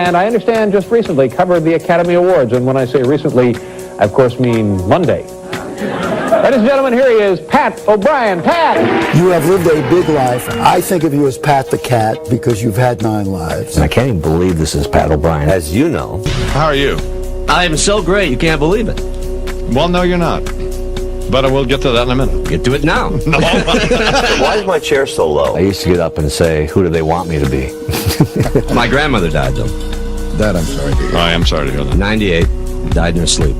and I understand just recently covered the Academy Awards. And when I say recently, I of course mean Monday. Ladies and gentlemen, here he is, Pat O'Brien. Pat! You have lived a big life. I think of you as Pat the Cat because you've had 9 lives. I can't even believe this is Pat O'Brien. As you know. How are you? I am so great, you can't believe it. Well, no, you're not. But we'll get to that in a minute. Get to it now. No. Why is my chair so low? I used to get up and say, who do they want me to be? My grandmother died, though. That I'm sorry to hear. I am sorry to hear that. 98, died in her sleep.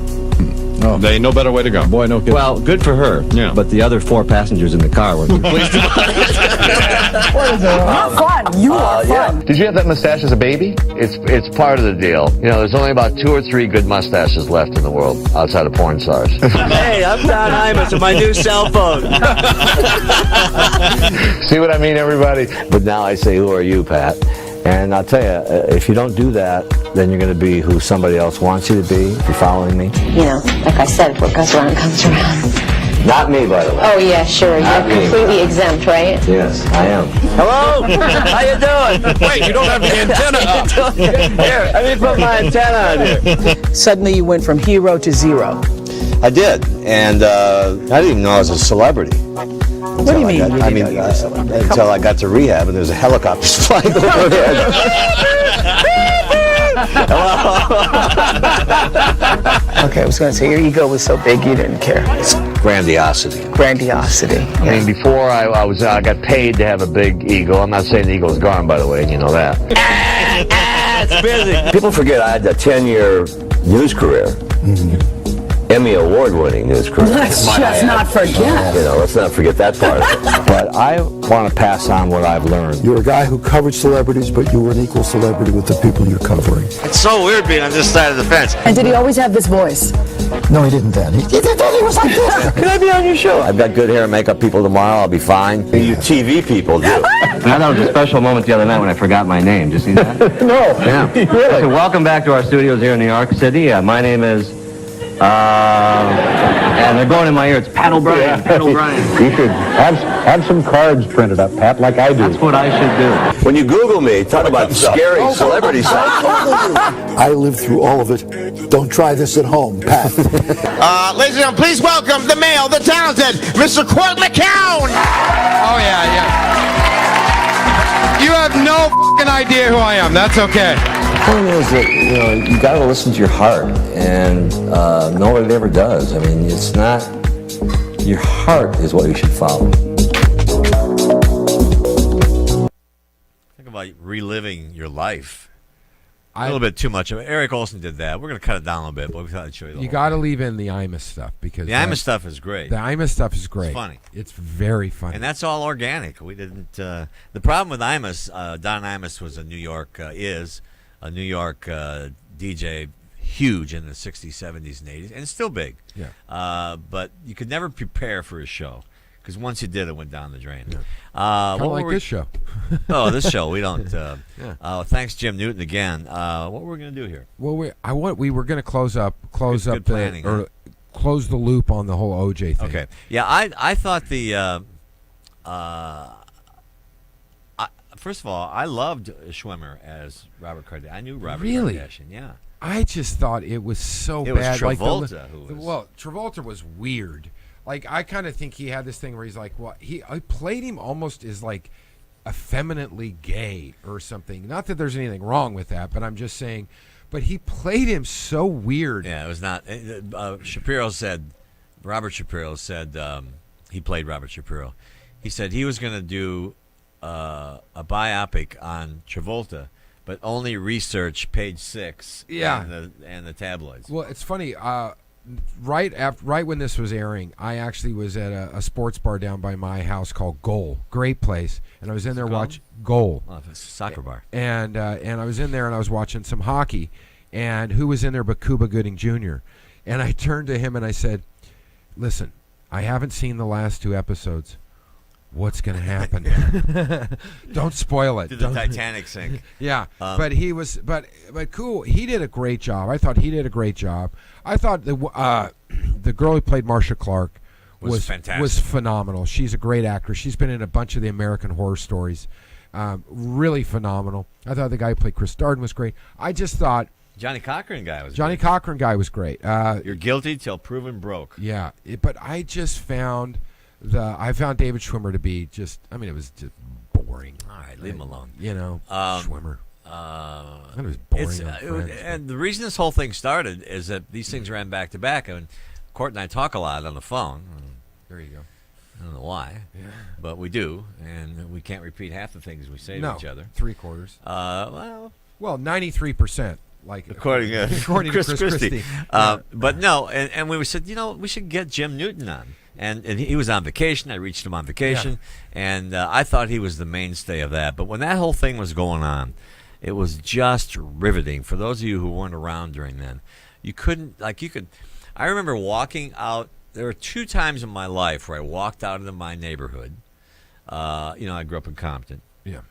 Oh. There ain't no better way to go. Boy, no kidding. Well, good for her. Yeah. But the other 4 passengers in the car were pleased about it. You're fun. You are fun. Did you have that mustache as a baby? It's part of the deal. You know, there's only about 2 or 3 good mustaches left in the world outside of porn stars. Hey, I'm Don Imus with my new cell phone. See what I mean, everybody? But now I say, who are you, Pat? And I'll tell you, if you don't do that, then you're going to be who somebody else wants you to be, if you're following me. You know, like I said, what goes around comes around. Not me, by the way. Oh, yeah, sure. Not You're me. completely exempt, right? Yes, I am. Hello? How you doing? Wait, you don't have the antenna up. Here, let me put my antenna on here. Suddenly you went from hero to zero. I did, and I didn't even know I was a celebrity. What do you mean? Until I got to rehab, and there was a helicopter flying overhead. Okay, I was going to say your ego was so big you didn't care. Grandiosity. Grandiosity. I mean, before I got paid to have a big ego. I'm not saying the ego's gone, by the way, and you know that. It's busy. People forget I had a 10-year news career. Mm-hmm. Emmy award-winning news career. Let's just not forget. You know, let's not forget that part of it. But I want to pass on what I've learned. You're a guy who covered celebrities, but you were an equal celebrity with the people you're covering. It's so weird being on this side of the fence. And did he always have this voice? No, he didn't then. He was like this. Can I be on your show? I've got good hair and makeup people tomorrow. I'll be fine. You TV people do. Now, that was a special moment the other night when I forgot my name. Did you see that? No. Yeah. Really? So welcome back to our studios here in New York City. My name is... and they're going in my ear. It's Pat O'Brien. Yeah. Pat O'Brien. You should have some cards printed up, Pat, like I do. That's what I should do. When you Google me, talk about scary celebrity stuff. I lived through all of it. Don't try this at home, Pat. Ladies and gentlemen, please welcome the male, the talented, Mr. Court McCown. Oh, yeah. You have no fucking idea who I am. That's okay. The point is that, you know, you got to listen to your heart, and nobody ever does. I mean, it's not... Your heart is what you should follow. Think about reliving your life. A little bit too much of it. Eric Olson did that. We're going to cut it down a little bit, but we thought I'd show you the You whole got to thing. leave in the Imus stuff because The Imus stuff is great. The Imus stuff is great. It's funny. It's very funny. And that's all organic. We didn't... the problem with Imus, Don Imus was a New York DJ, huge in the 60s, 70s, and 80s, and it's still big. Yeah. But you could never prepare for his show because once you did, it went down the drain. Yeah. Kind of like this show. Oh, this show. We don't... thanks, Jim Newton, again. What were we going to do here? Well, we were going to close up Good planning, huh? close the loop on the whole OJ thing. Okay. Yeah, I thought the... first of all, I loved Schwimmer as Robert Kardashian. I knew Robert Really? Kardashian, yeah. I just thought it was so It was bad. Travolta who was... Well, Travolta was weird. Like, I kind of think he had this thing where he's like, well, I played him almost as like effeminately gay or something. Not that there's anything wrong with that, but I'm just saying. But he played him so weird. Yeah, it was not... Shapiro said... Robert Shapiro said... he played Robert Shapiro. He said he was going to do a biopic on Travolta, but only research Page 6 and the tabloids. Well, it's funny. Right when this was airing, I actually was at a sports bar down by my house called Goal. Great place. And I was in there watching Goal. Oh, it's a soccer bar. And I was in there and I was watching some hockey. And who was in there but Cuba Gooding Jr.? And I turned to him and I said, listen, I haven't seen the last 2 episodes. What's going to happen? Don't spoil it. Did the Titanic sink? Yeah, but he was, but cool. He did a great job. I thought he did a great job. I thought the girl who played Marcia Clark was fantastic. Was phenomenal. She's a great actress. She's been in a bunch of the American Horror Stories. Really phenomenal. I thought the guy who played Chris Darden was great. I just thought Johnny Cochran guy was Johnny great. Cochran guy was great. You're guilty till proven broke. Yeah, but I just found David Schwimmer to be just. I mean, it was just boring. All right, leave him alone. You know, Schwimmer. It was It's, boring. and the reason this whole thing started is that these things ran back to back, and Court and I talk a lot on the phone. There you go. I don't know why, but we do, and we can't repeat half the things we say to each other. 3/4. Well, 93%. Like according to Chris Christie. But no, and we said, we should get Jim Newton on. And he was on vacation. I reached him on vacation, and I thought he was the mainstay of that. But when that whole thing was going on, it was just riveting. For those of you who weren't around during then, you couldn't, I remember walking out. There were 2 times in my life where I walked out into my neighborhood. I grew up in Compton. Yeah.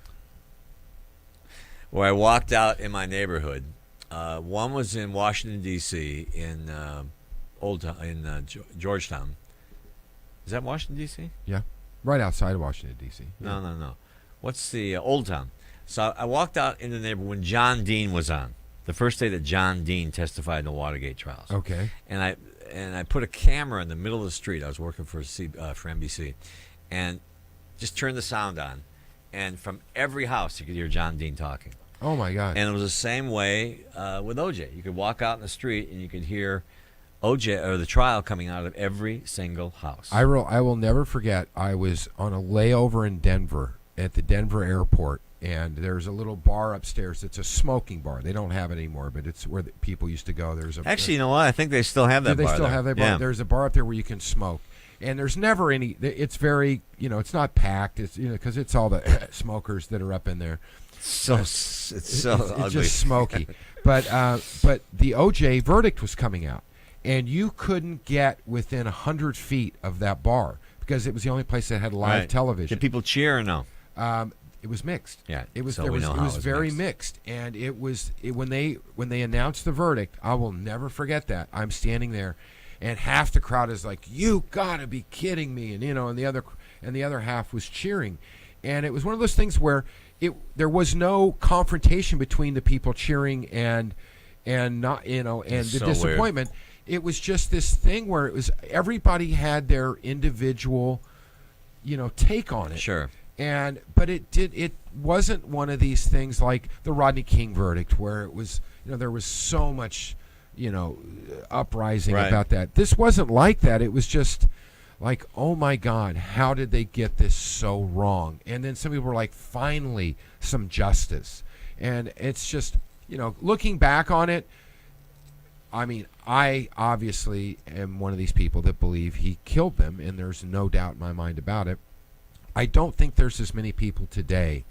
Where I walked out in my neighborhood. One was in Washington, D.C., in Georgetown. Is that Washington, D.C.? Yeah. Right outside of Washington, D.C. Yeah. No. What's the Old Town? So I walked out in the neighborhood when John Dean was on. The first day that John Dean testified in the Watergate trials. Okay. And I put a camera in the middle of the street. I was working for NBC, and just turned the sound on, and from every house you could hear John Dean talking. Oh my God! And it was the same way with OJ. You could walk out in the street and you could hear OJ or the trial coming out of every single house. I will never forget. I was on a layover in Denver at the Denver airport. And there's a little bar upstairs. It's a smoking bar. They don't have it anymore, but it's where people used to go. Actually, you know what? I think they still have that bar. They still there. have that bar. Yeah. There's a bar up there where you can smoke. And there's never any. It's very, it's not packed. It's because it's all the smokers that are up in there. It's so ugly. It's just smoky. But the OJ verdict was coming out, and you couldn't get within 100 feet of that bar because it was the only place that had live television. Did people cheer or no? It was mixed. Yeah, it was. So it was very mixed, and when they announced the verdict, I will never forget that. I'm standing there, and half the crowd is like, "You gotta be kidding me!" and and the other half was cheering, and it was one of those things where there was no confrontation between the people cheering and not and the disappointment. Weird. It was just this thing where it was everybody had their individual, take on it. Sure. But it wasn't one of these things like the Rodney King verdict where it was there was so much uprising about that. This wasn't like that. It was just like, oh my God, how did they get this so wrong? And then some people were like, finally some justice. And it's just looking back on it, I mean, I obviously am one of these people that believe he killed them, and there's no doubt in my mind about it. I don't think there's as many people today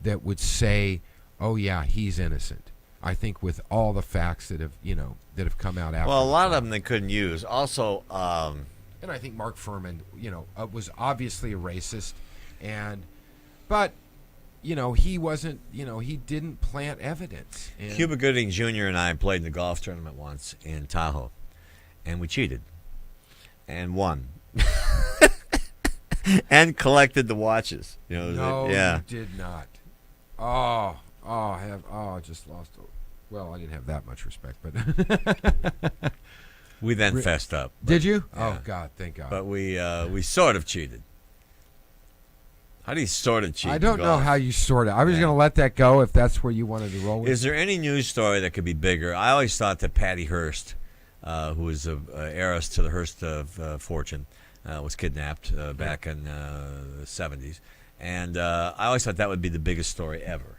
that would say, "Oh yeah, he's innocent." I think with all the facts that have come out after. Well, a lot of them they couldn't use. Also, and I think Mark Furman, was obviously a racist, but he wasn't. He didn't plant evidence. And Cuba Gooding Jr. and I played in the golf tournament once in Tahoe, and we cheated, and won. And collected the watches. No, yeah. you did not. I just lost. Well, I didn't have that much respect, but we then fessed up. Did you? Yeah. Oh God, thank God. But we sort of cheated. How do you sort of cheat? I don't know how you sort it. I was going to let that go if that's where you wanted to roll with. Is there any news story that could be bigger? I always thought that Patty Hearst, who was an heiress to the Hearst fortune, was kidnapped back in the 70s. And I always thought that would be the biggest story ever.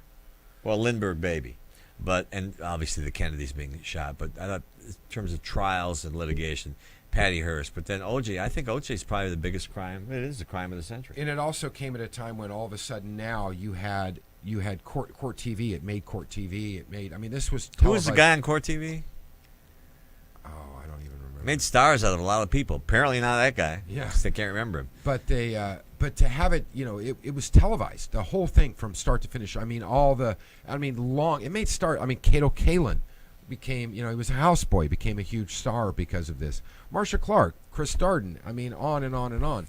Well, Lindbergh baby. And obviously the Kennedys being shot. But I thought in terms of trials and litigation, Patty Hearst. But then OJ, I think OJ is probably the biggest crime. It is the crime of the century. And it also came at a time when all of a sudden now you had Court TV. It made Court TV. This was televised. Who was the guy on Court TV? Oh, I don't even remember. Made stars out of a lot of people. Apparently not that guy. Yeah. They can't remember him. But but to have it, it was televised, the whole thing from start to finish. It made Kato Kaelin became, he was a houseboy, became a huge star because of this. Marcia Clark, Chris Darden, on and on and on.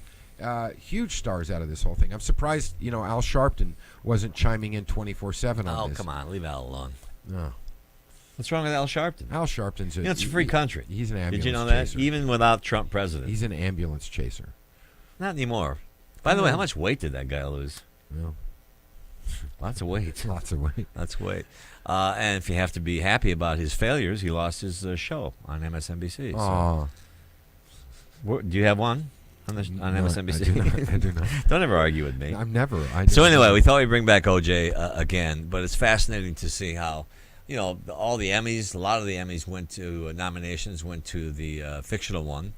huge stars out of this whole thing. I'm surprised, Al Sharpton wasn't chiming in 24/7 on Oh, this. come on. Leave Al alone. No. What's wrong with Al Sharpton? Al Sharpton's It's a free country. He's an ambulance Did you know that? chaser. Even without Trump president. He's an ambulance chaser. Not anymore. By the way, how much weight did that guy lose? Well, Lots of weight. lots of weight. Lots of weight. And if you have to be happy about his failures, he lost his show on MSNBC. Oh, Do you have one on MSNBC? I do not. Don't ever argue with me. I'm never. So anyway, we thought we'd bring back OJ again, but it's fascinating to see how, all the Emmys, a lot of the Emmys nominations went to the fictional one,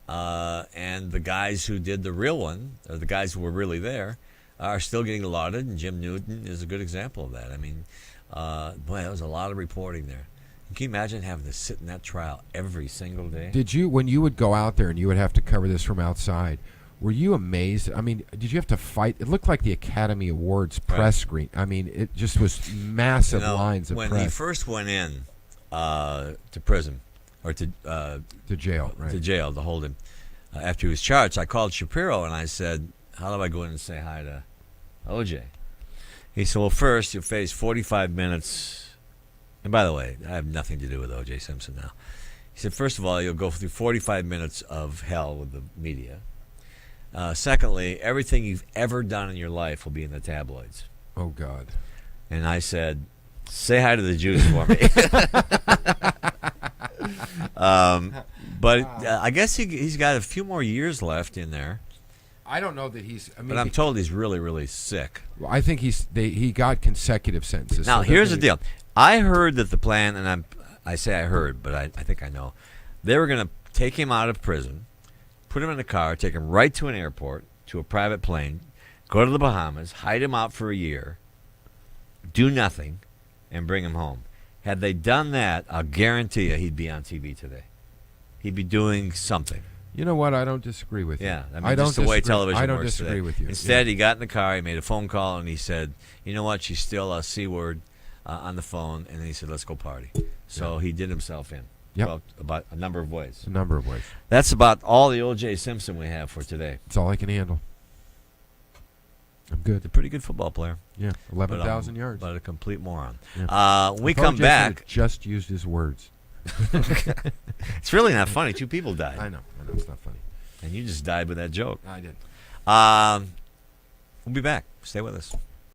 and the guys who did the real one, or the guys who were really there, are still getting lauded, and Jim Newton is a good example of that. I mean, boy, that was a lot of reporting there. Can you imagine having to sit in that trial every single day? Did you, when you would go out there and you would have to cover this from outside, were you amazed? I mean, did you have to fight? It looked like the Academy Awards press screen. I mean, it just was massive lines of when press. he first went in to prison, or to jail, right? To jail to hold him after he was charged, I called Shapiro and I said, "How do I go in and say hi to OJ?" He said, "Well, first you'll face 45 minutes." And by the way, I have nothing to do with O.J. Simpson now. He said, first of all, you'll go through 45 minutes of hell with the media. Secondly, everything you've ever done in your life will be in the tabloids. Oh, God. And I said, say hi to the Jews for me. But I guess he's got a few more years left in there. I don't know that he's. I mean, but I'm told he's really, really sick. Well, I think he got consecutive sentences. Now, so here's the deal. I heard that the plan, and I say I heard, but I think I know, they were going to take him out of prison, put him in a car, take him right to an airport, to a private plane, go to the Bahamas, hide him out for a year, do nothing, and bring him home. Had they done that, I'll guarantee you he'd be on TV today. He'd be doing something. You know what? I don't disagree with you. Yeah, I mean, I don't just the way television I don't works disagree today. with you. Instead, he got in the car, he made a phone call, and he said, you know what, she's still a C-word on the phone, and then he said, let's go party. So he did himself in. Yep. Well, about a number of ways. A number of ways. That's about all the O.J. Simpson we have for today. It's all I can handle. I'm good. He's a pretty good football player. Yeah, 11,000 yards. But a complete moron. Yeah. When we come back. Just used his words. It's really not funny. 2 people died. I know. It's not funny. And you just died with that joke. I did. We'll be back. Stay with us.